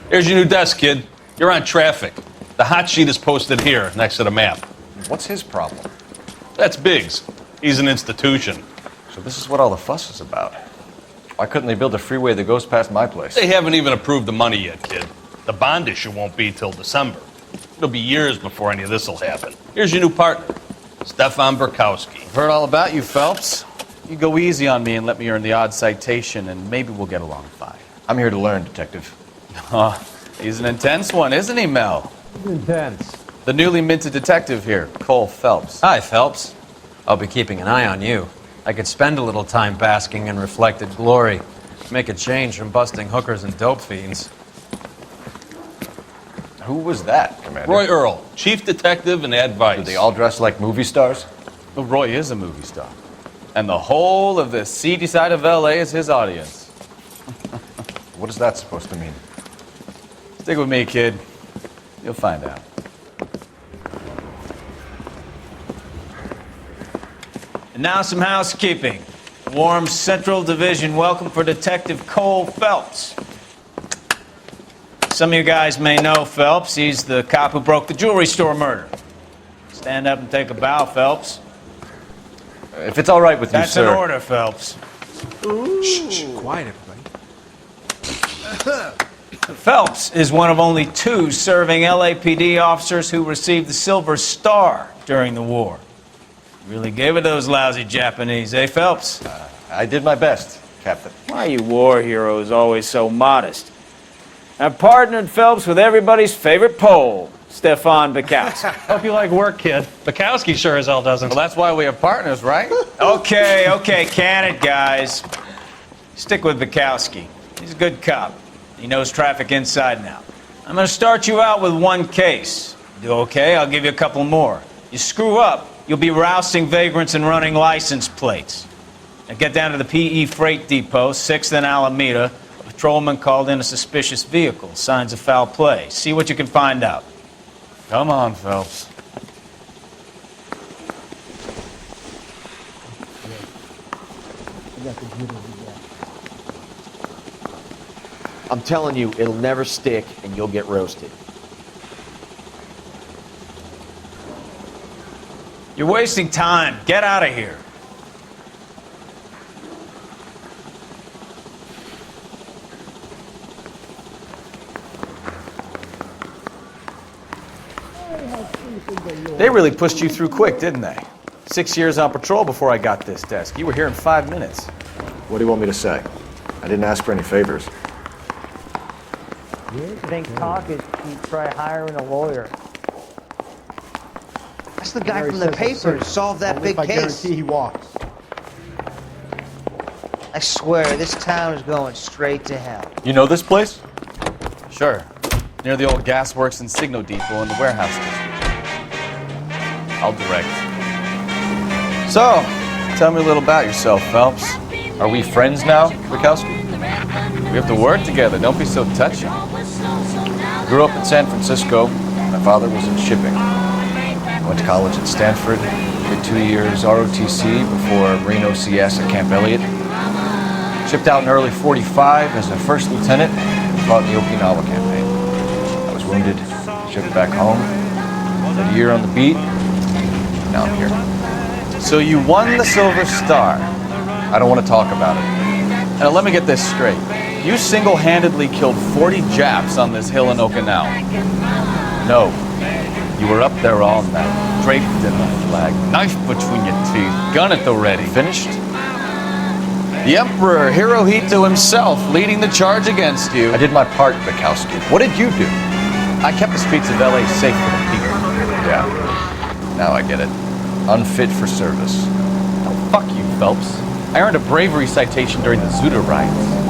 Here's your new desk, kid. You're on traffic. The hot sheet is posted here, next to the map. What's his problem? That's Biggs. He's an institution. So this is what all the fuss is about. Why couldn't they build a freeway that goes past my place? They haven't even approved the money yet, kid. The bond issue won't be till December. It'll be years before any of this will happen. Here's your new partner, Stefan Burkowski. I've heard all about you, Phelps. You go easy on me and let me earn the odd citation, and maybe we'll get along fine. I'm here to learn, Detective. He's an intense one, isn't he, Mel? Intense. The newly minted detective here, Cole Phelps. Hi, Phelps. I'll be keeping an eye on you. I could spend a little time basking in reflected glory. Make a change from busting hookers and dope fiends. Who was that, Commander? Roy Earl, chief detective and advice. Do they all dress like movie stars? Well, Roy is a movie star. And the whole of the seedy side of L.A. is his audience. What is that supposed to mean? Stick with me, kid. You'll find out. And now some housekeeping. Warm Central Division welcome for Detective Cole Phelps. Some of you guys may know Phelps. He's the cop who broke the jewelry store murder. Stand up and take a bow, Phelps. If it's all right with you, That's sir. an order, Phelps. Shh, quiet, everybody. Phelps is one of only 2 serving LAPD officers who received the Silver Star during the war. Really gave it those lousy Japanese, eh, Phelps? I did my best, Captain. Why are you war heroes always so modest? I've partnered Phelps with everybody's favorite Pole, Stefan Burkowski. Hope you like work, kid. Bukowski sure as hell doesn't. Well, that's why we have partners, right? Okay, can it, guys. Stick with Burkowski. He's a good cop. He knows traffic inside and out. I'm going to start you out with 1 case. Do okay, I'll give you a couple more. You screw up, you'll be rousting vagrants and running license plates. Now get down to the PE Freight Depot, 6th and Alameda. A patrolman called in a suspicious vehicle. Signs of foul play. See what you can find out. Come on, Phelps. I'm telling you, it'll never stick, and you'll get roasted. You're wasting time. Get out of here. They really pushed you through quick, didn't they? 6 years on patrol before I got this desk. You were here in 5 minutes. What do you want me to say? I didn't ask for any favors. You think talk is you try hiring a lawyer? That's the guy from the paper who solved that big case. I guarantee he walks. I swear, this town is going straight to hell. You know this place? Sure. Near the old gasworks and Signo Depot in the warehouse district. I'll direct. So, tell me a little about yourself, Phelps. Are we friends now, Burkowski? We have to work together. Don't be so touchy. Grew up in San Francisco. My father was in shipping. I went to college at Stanford. Did 2 years ROTC before Marine OCS at Camp Elliott. Shipped out in early '45 as a first lieutenant and fought in the Okinawa campaign. I was wounded, shipped back home. Did a year on the beat. Now I'm here. So you won the Silver Star. I don't want to talk about it. Now let me get this straight. You single-handedly killed 40 Japs on this hill in Okinawa. No. You were up there all night, draped in the flag, knife between your teeth, gun at the ready. Finished? The Emperor Hirohito himself leading the charge against you. I did my part, Bukowski. What did you do? I kept the streets of LA safe for the people. Yeah. Now I get it. Unfit for service. Oh, fuck you, Phelps. I earned a bravery citation during the Zuda riots.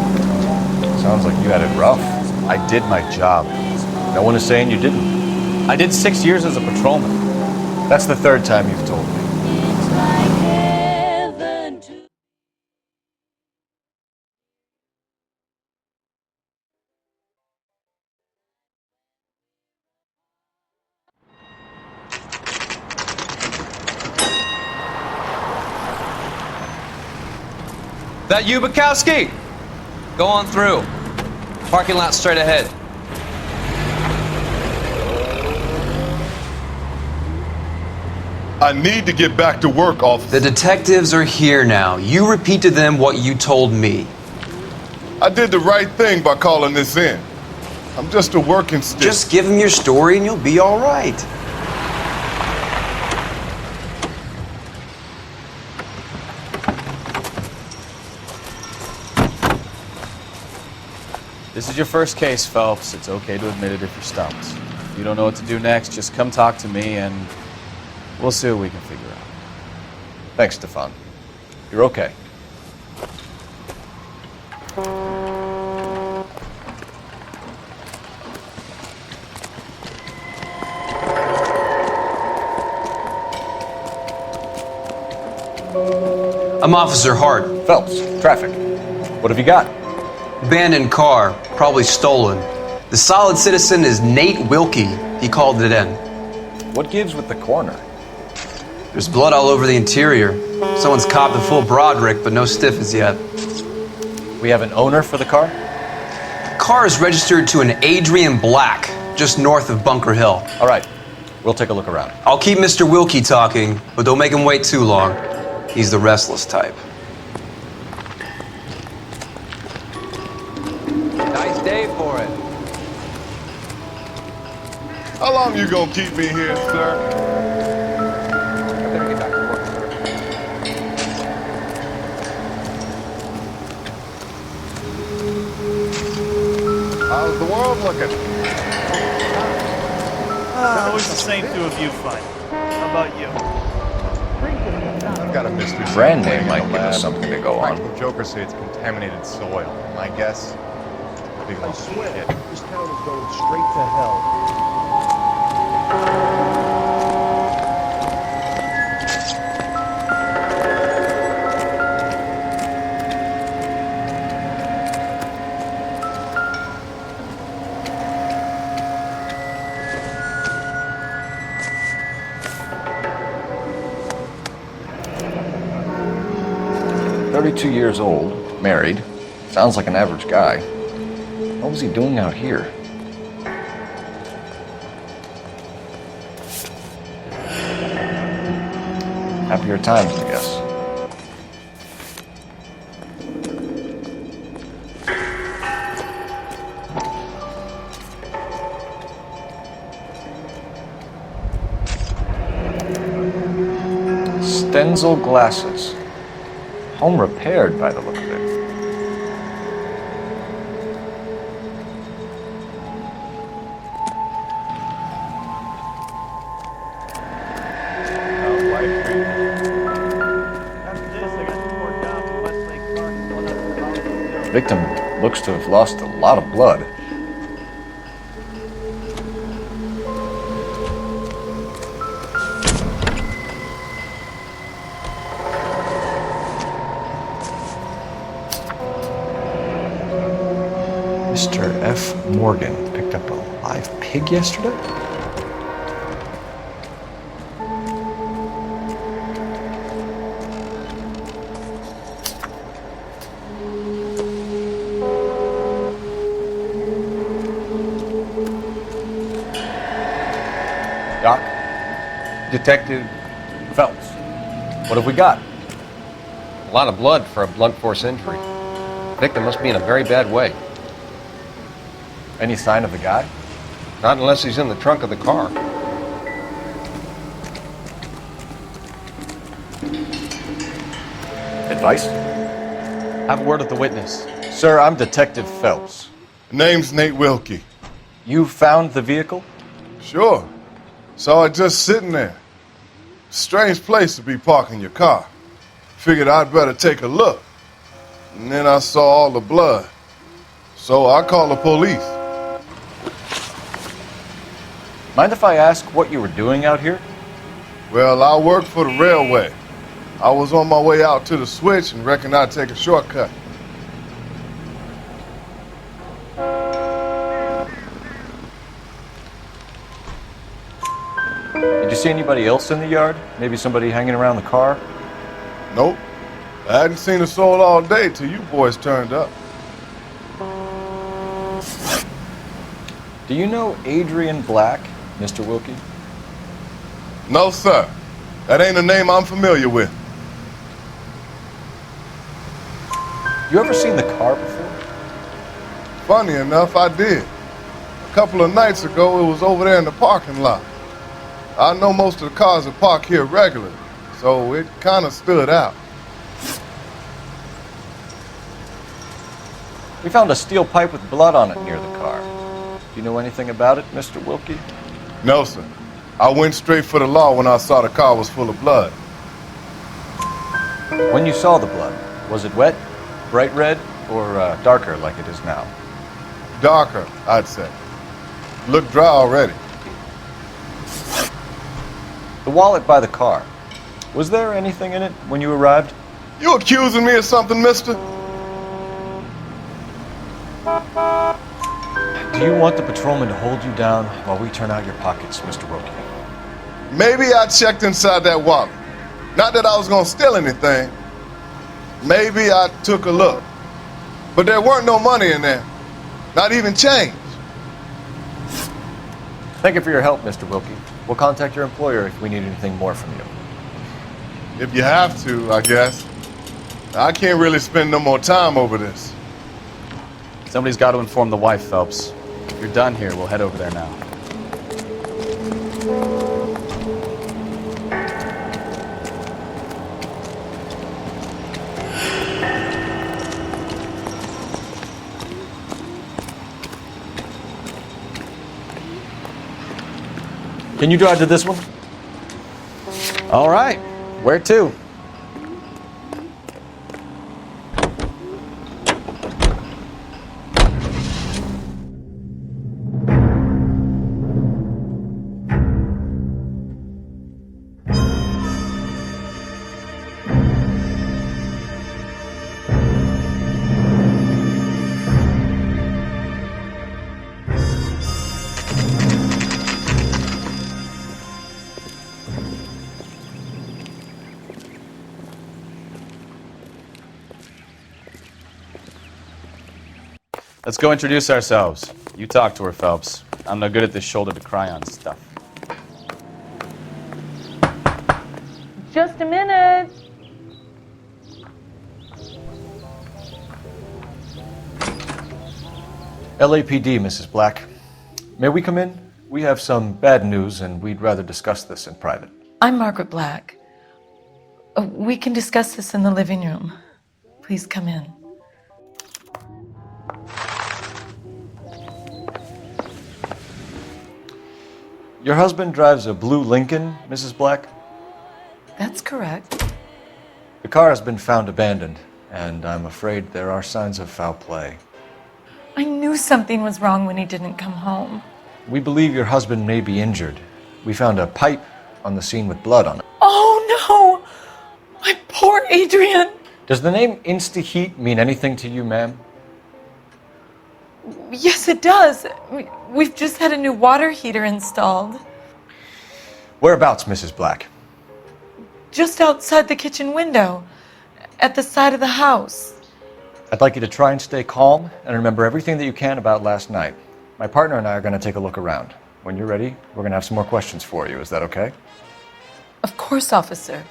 Sounds like you had it rough. I did my job. No one is saying you didn't. I did 6 years as a patrolman. That's the 3rd time you've told me. That you, Bukowski? Go on through. Parking lot straight ahead. I need to get back to work, officer. The detectives are here now. You repeat to them what you told me. I did the right thing by calling this in. I'm just a working stick. Just give them your story and you'll be all right. This is your first case, Phelps. It's okay to admit it if you're stumped. If you don't know what to do next, just come talk to me and we'll see what we can figure out. Thanks, Stefan. You're okay. I'm Officer Hart. Phelps, traffic. What have you got? Abandoned car, probably stolen. The solid citizen is Nate Wilkie. He called it in. What gives with the coroner? There's blood all over the interior. Someone's copped a full Broderick, but no stiff as yet. We have an owner for the car? Car is registered to an Adrian Black, just north of Bunker Hill. All right, we'll take a look around. I'll keep Mr. Wilkie talking, but don't make him wait too long. He's the restless type. Nice day for it. How long you gonna keep me here, sir? I better get back to work, sir. How's the world looking? Always the same two of you fight. How about you? I've got a mystery. Brand name might give us something to go on. Practical jokers say it's contaminated soil. My guess? Big I lump of swear, shit. this town is going straight to hell. Years old, married. Sounds like an average guy. What was he doing out here? Happier times, I guess. Stenzel glasses. Home repaired by the look of it. Victim looks to have lost a lot of blood. Mr. F. Morgan picked up a live pig yesterday? Doc? Detective Phelps. What have we got? A lot of blood for a blunt force injury. Victim must be in a very bad way. Any sign of the guy? Not unless he's in the trunk of the car. Advice? Have a word with the witness. Sir, I'm Detective Phelps. Name's Nate Wilkie. You found the vehicle? Sure. Saw it just sitting there. Strange place to be parking your car. Figured I'd better take a look. And then I saw all the blood. So I called the police. Mind if I ask what you were doing out here? Well, I work for the railway. I was on my way out to the switch and reckoned I'd take a shortcut. Did you see anybody else in the yard? Maybe somebody hanging around the car? Nope. I hadn't seen a soul all day till you boys turned up. Do you know Adrian Black, Mr. Wilkie? No, sir. That ain't a name I'm familiar with. You ever seen the car before? Funny enough, I did. A couple of nights ago, it was over there in the parking lot. I know most of the cars are parked here regularly, so it kind of stood out. We found a steel pipe with blood on it near the car. Do you know anything about it, Mr. Wilkie? No, sir. I went straight for the law when I saw the car was full of blood. When you saw the blood, was it wet, bright red, or darker like it is now? Darker, I'd say. Looked dry already. The wallet by the car, was there anything in it when you arrived? You accusing me of something, mister? Do you want the patrolman to hold you down while we turn out your pockets, Mr. Wilkie? Maybe I checked inside that wallet. Not that I was gonna steal anything. Maybe I took a look. But there weren't no money in there. Not even change. Thank you for your help, Mr. Wilkie. We'll contact your employer if we need anything more from you. If you have to, I guess. I can't really spend no more time over this. Somebody's got to inform the wife, Phelps. If you're done here, we'll head over there now. Can you drive to this one? All right. Where to? Let's go introduce ourselves. You talk to her, Phelps. I'm no good at this shoulder to cry on stuff. Just a minute. LAPD, Mrs. Black. May we come in? We have some bad news, and we'd rather discuss this in private. I'm Margaret Black. We can discuss this in the living room. Please come in. Your husband drives a blue Lincoln, Mrs. Black? That's correct. The car has been found abandoned, and I'm afraid there are signs of foul play. I knew something was wrong when he didn't come home. We believe your husband may be injured. We found a pipe on the scene with blood on it. Oh no! My poor Adrian! Does the name Insta-Heat mean anything to you, ma'am? Yes, it does. We've just had a new water heater installed. Whereabouts, Mrs. Black? Just outside the kitchen window, at the side of the house. I'd like you to try and stay calm and remember everything that you can about last night. My partner and I are going to take a look around. When you're ready, we're going to have some more questions for you. Is that okay? Of course, officer.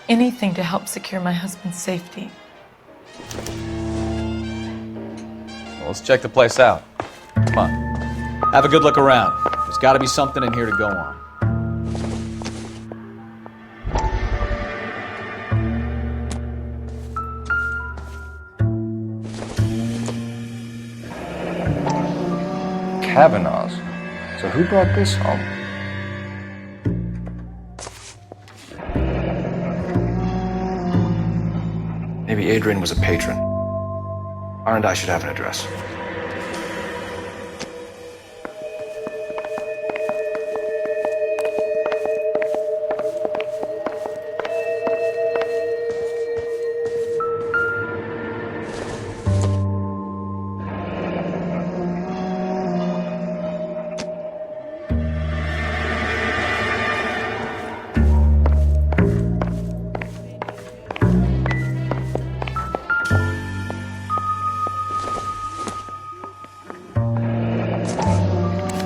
Anything to help secure my husband's safety. Well, let's check the place out. Come on. Have a good look around. There's got to be something in here to go on. Kavanaugh's. So who brought this home? Maybe Adrian was a patron. R&I should have an address.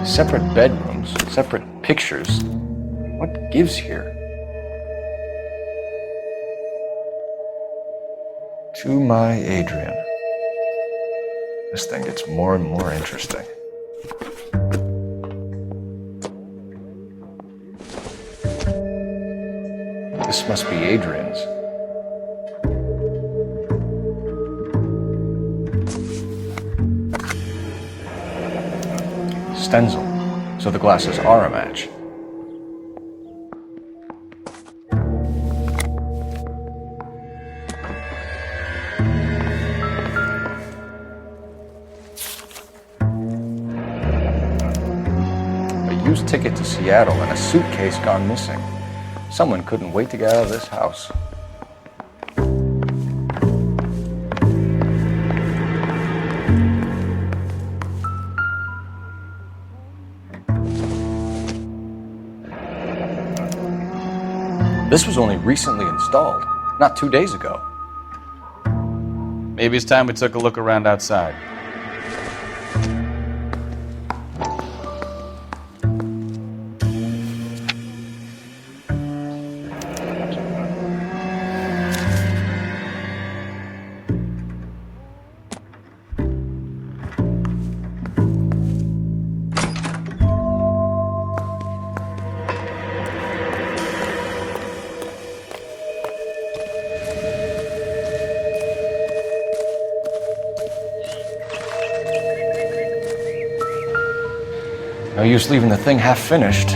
Separate bedrooms, separate pictures. What gives here? To my Adrian. This thing gets more and more interesting. This must be Adrian's. Stenzel. So the glasses are a match. A used ticket to Seattle and a suitcase gone missing. Someone couldn't wait to get out of this house. This was only recently installed, not 2 days ago. Maybe it's time we took a look around outside. No use leaving the thing half finished.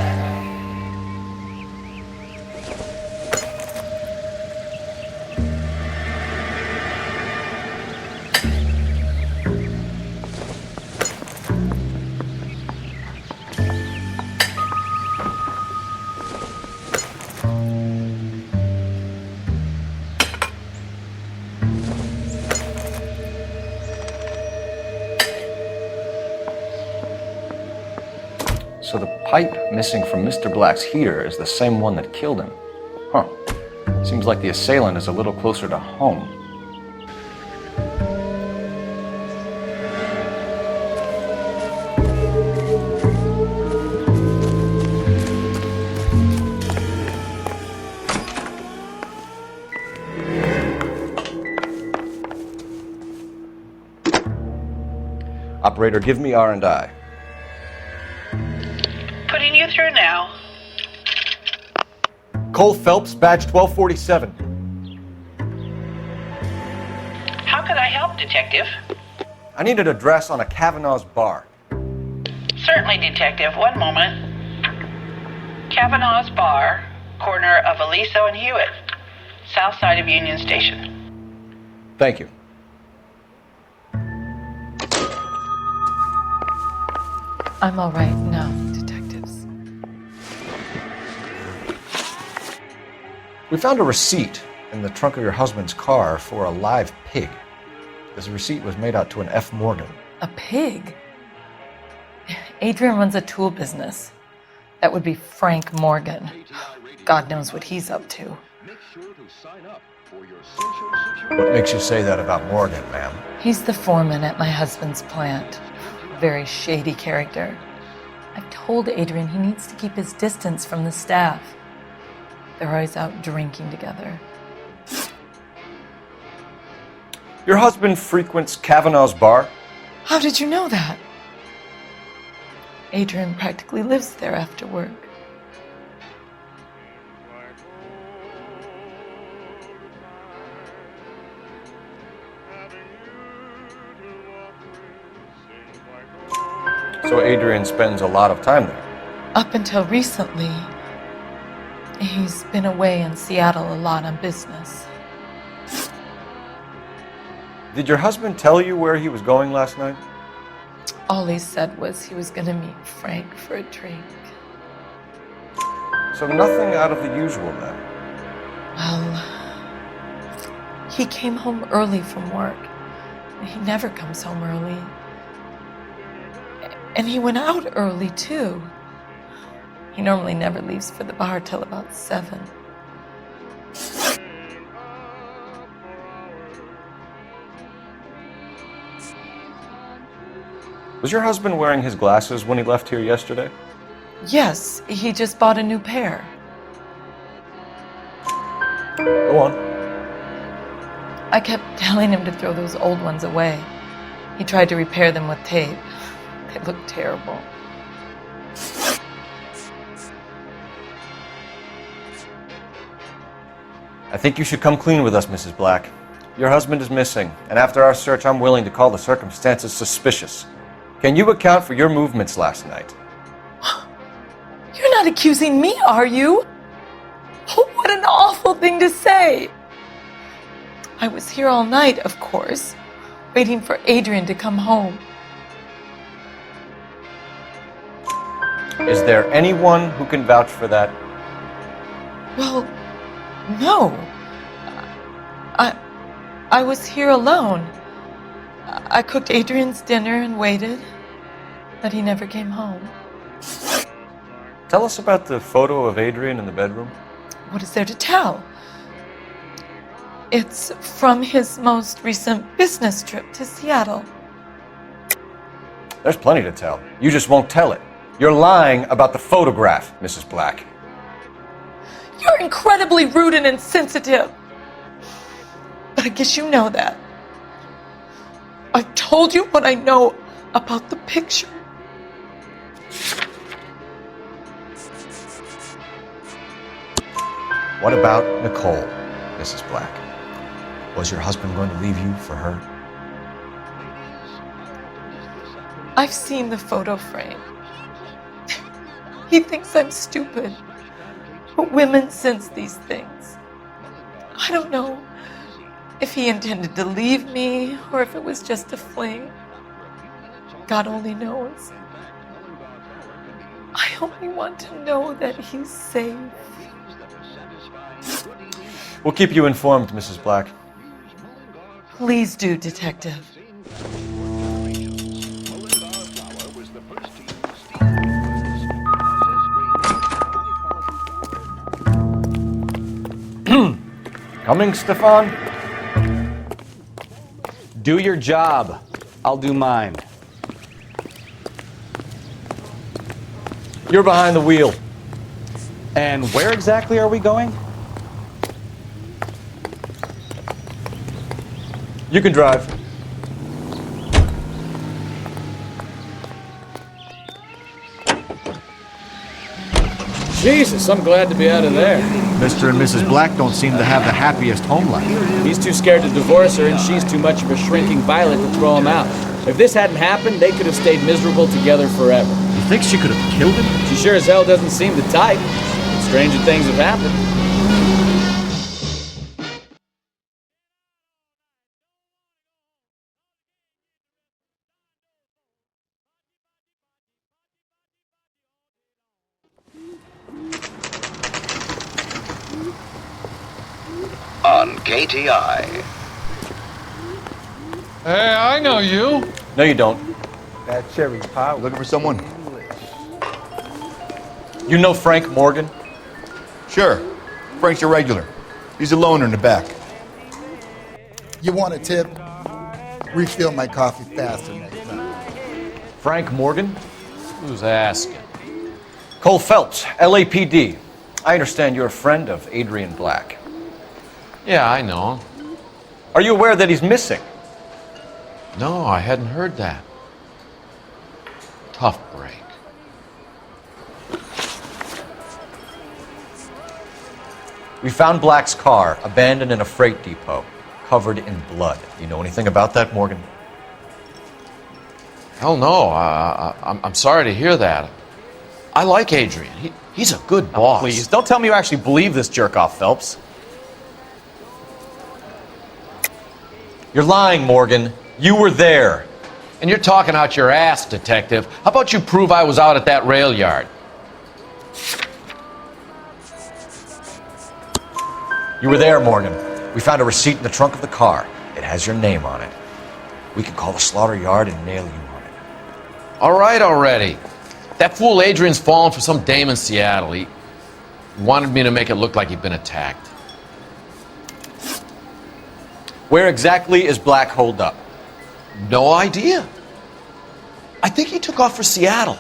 So the pipe missing from Mr. Black's heater is the same one that killed him. Huh. Seems like the assailant is a little closer to home. Operator, give me R&I. Putting you through now. Cole Phelps, badge 1247. How can I help, Detective? I need an address on a Kavanaugh's bar. Certainly, Detective. One moment. Kavanaugh's Bar, corner of Aliso and Hewitt, south side of Union Station. Thank you. I'm all right now, detectives. We found a receipt in the trunk of your husband's car for a live pig. This receipt was made out to an F. Morgan. A pig? Adrian runs a tool business. That would be Frank Morgan. God knows what he's up to. What makes you say that about Morgan, ma'am? He's the foreman at my husband's plant. Very shady character. I've told Adrian he needs to keep his distance from the staff. They're always out drinking together. Your husband frequents Kavanaugh's bar? How did you know that? Adrian practically lives there after work. So Adrian spends a lot of time there? Up until recently, he's been away in Seattle a lot on business. Did your husband tell you where he was going last night? All he said was he was going to meet Frank for a drink. So nothing out of the usual then? Well, he came home early from work. He never comes home early. And he went out early, too. He normally never leaves for the bar till about 7. Was your husband wearing his glasses when he left here yesterday? Yes, he just bought a new pair. Go on. I kept telling him to throw those old ones away. He tried to repair them with tape. They looked terrible. I think you should come clean with us, Mrs. Black. Your husband is missing, and after our search, I'm willing to call the circumstances suspicious. Can you account for your movements last night? You're not accusing me, are you? What an awful thing to say. I was here all night, of course, waiting for Adrian to come home. Is there anyone who can vouch for that? Well, no. I was here alone. I cooked Adrian's dinner and waited, but he never came home. Tell us about the photo of Adrian in the bedroom. What is there to tell? It's from his most recent business trip to Seattle. There's plenty to tell. You just won't tell it. You're lying about the photograph, Mrs. Black. You're incredibly rude and insensitive. But I guess you know that. I've told you what I know about the picture. What about Nicole, Mrs. Black? Was your husband going to leave you for her? I've seen the photo frame. He thinks I'm stupid. But women sense these things. I don't know if he intended to leave me or if it was just a fling. God only knows. I only want to know that he's safe. We'll keep you informed, Mrs. Black. Please do, Detective. Coming, Stefan? Do your job. I'll do mine. You're behind the wheel. And where exactly are we going? You can drive. Jesus, I'm glad to be out of there. Mr. and Mrs. Black don't seem to have the happiest home life. He's too scared to divorce her, and she's too much of a shrinking violet to throw him out. If this hadn't happened, they could have stayed miserable together forever. You think she could have killed him? She sure as hell doesn't seem the type. Stranger things have happened. On KTI. Hey, I know you. No, you don't. That cherry pie. Looking for someone? You know Frank Morgan? Sure. Frank's your regular. He's a loner in the back. You want a tip? Refill my coffee faster next time. Frank Morgan? Who's asking? Cole Phelps, LAPD. I understand you're a friend of Adrian Black. Yeah, I know. Are you aware that he's missing? No, I hadn't heard that. Tough break. We found Black's car abandoned in a freight depot, covered in blood. You know anything about that, Morgan? Hell no. I'm sorry to hear that. I like Adrian. He's a good boss. Please, don't tell me you actually believe this jerk-off, Phelps. You're lying, Morgan. You were there. And you're talking out your ass, detective. How about you prove I was out at that rail yard? You were there, Morgan. We found a receipt in the trunk of the car. It has your name on it. We can call the slaughter yard and nail you on it. All right already. That fool Adrian's fallen for some dame in Seattle. He wanted me to make it look like he'd been attacked. Where exactly is Black holed up? No idea. I think he took off for Seattle.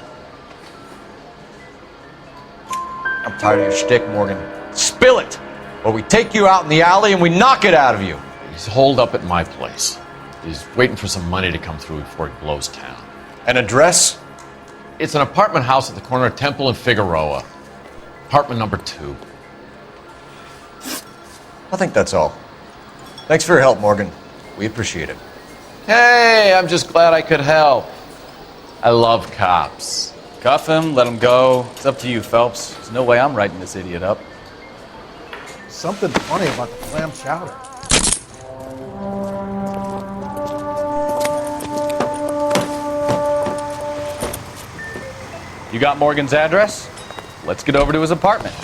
I'm tired of your shtick, Morgan. Spill it, or we take you out in the alley and we knock it out of you. He's holed up at my place. He's waiting for some money to come through before he blows town. An address? It's an apartment house at the corner of Temple and Figueroa. Apartment number 2. I think that's all. Thanks for your help, Morgan. We appreciate it. Hey, I'm just glad I could help. I love cops. Cuff him, let him go. It's up to you, Phelps. There's no way I'm writing this idiot up. Something funny about the clam chowder. You got Morgan's address? Let's get over to his apartment.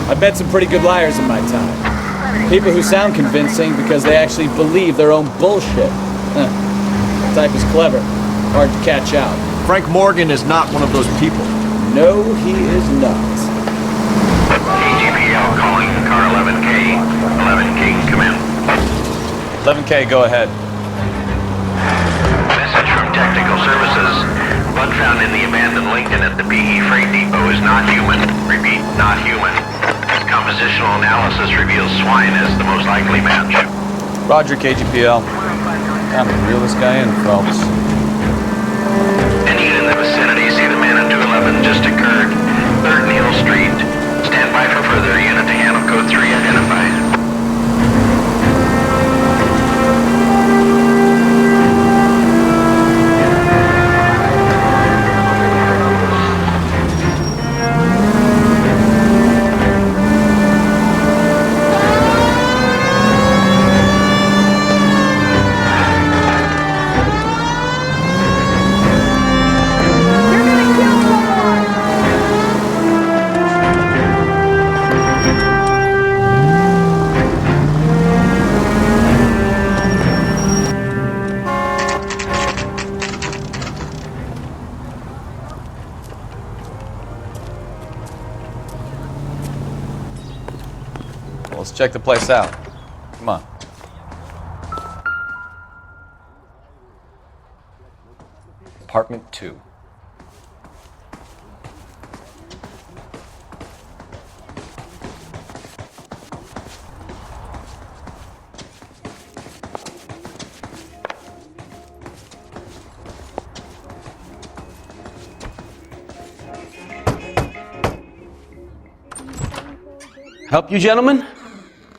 I've met some pretty good liars in my time. People who sound convincing because they actually believe their own bullshit. That type is clever, hard to catch out. Frank Morgan is not one of those people. No, he is not. KGPL calling car 11K. 11K, come in. 11K, go ahead. Message from Technical Services. Blood found in the abandoned Lincoln at the PE Freight Depot is not human. Repeat, not human. Compositional analysis reveals swine as the most likely match. Roger, KGPL. Time to reel this guy in, Phelps. Any in the vicinity see the man in 211 just occurred. 3rd Neal Street. Stand by for further. Unit to handle code 3 identified. Let's check the place out. Come on. Apartment 2. Help you, gentlemen?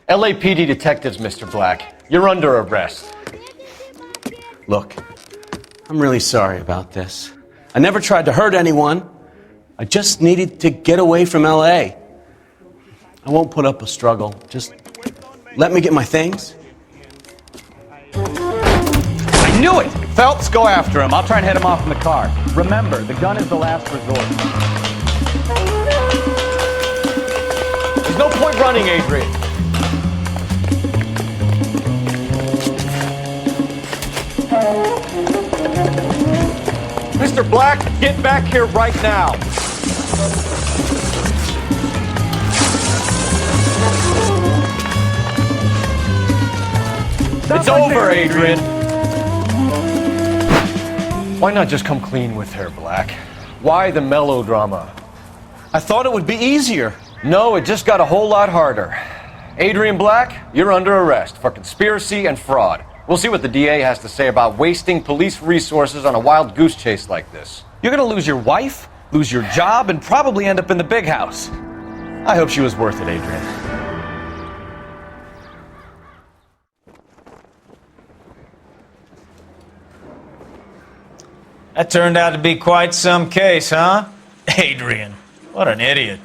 LAPD detectives, Mr. Black. You're under arrest. Look, I'm really sorry about this. I never tried to hurt anyone. I just needed to get away from LA. I won't put up a struggle. Just let me get my things. I knew it! Phelps, go after him. I'll try and head him off in the car. Remember, the gun is the last resort. There's no point running, Adrian. Mr. Black, get back here right now. It's over, Adrian. Why not just come clean with her, Black? Why the melodrama? I thought it would be easier. No, it just got a whole lot harder. Adrian Black, you're under arrest for conspiracy and fraud. We'll see what the DA has to say about wasting police resources on a wild goose chase like this. You're gonna lose your wife, lose your job, and probably end up in the big house. I hope she was worth it, Adrian. That turned out to be quite some case, huh? Adrian, what an idiot.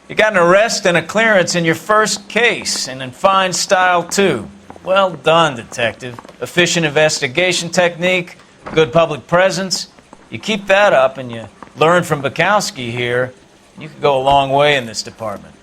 You got an arrest and a clearance in your first case, and in fine style, too. Well done, detective. Efficient investigation technique, good public presence. You keep that up and you learn from Bukowski here, you could go a long way in this department.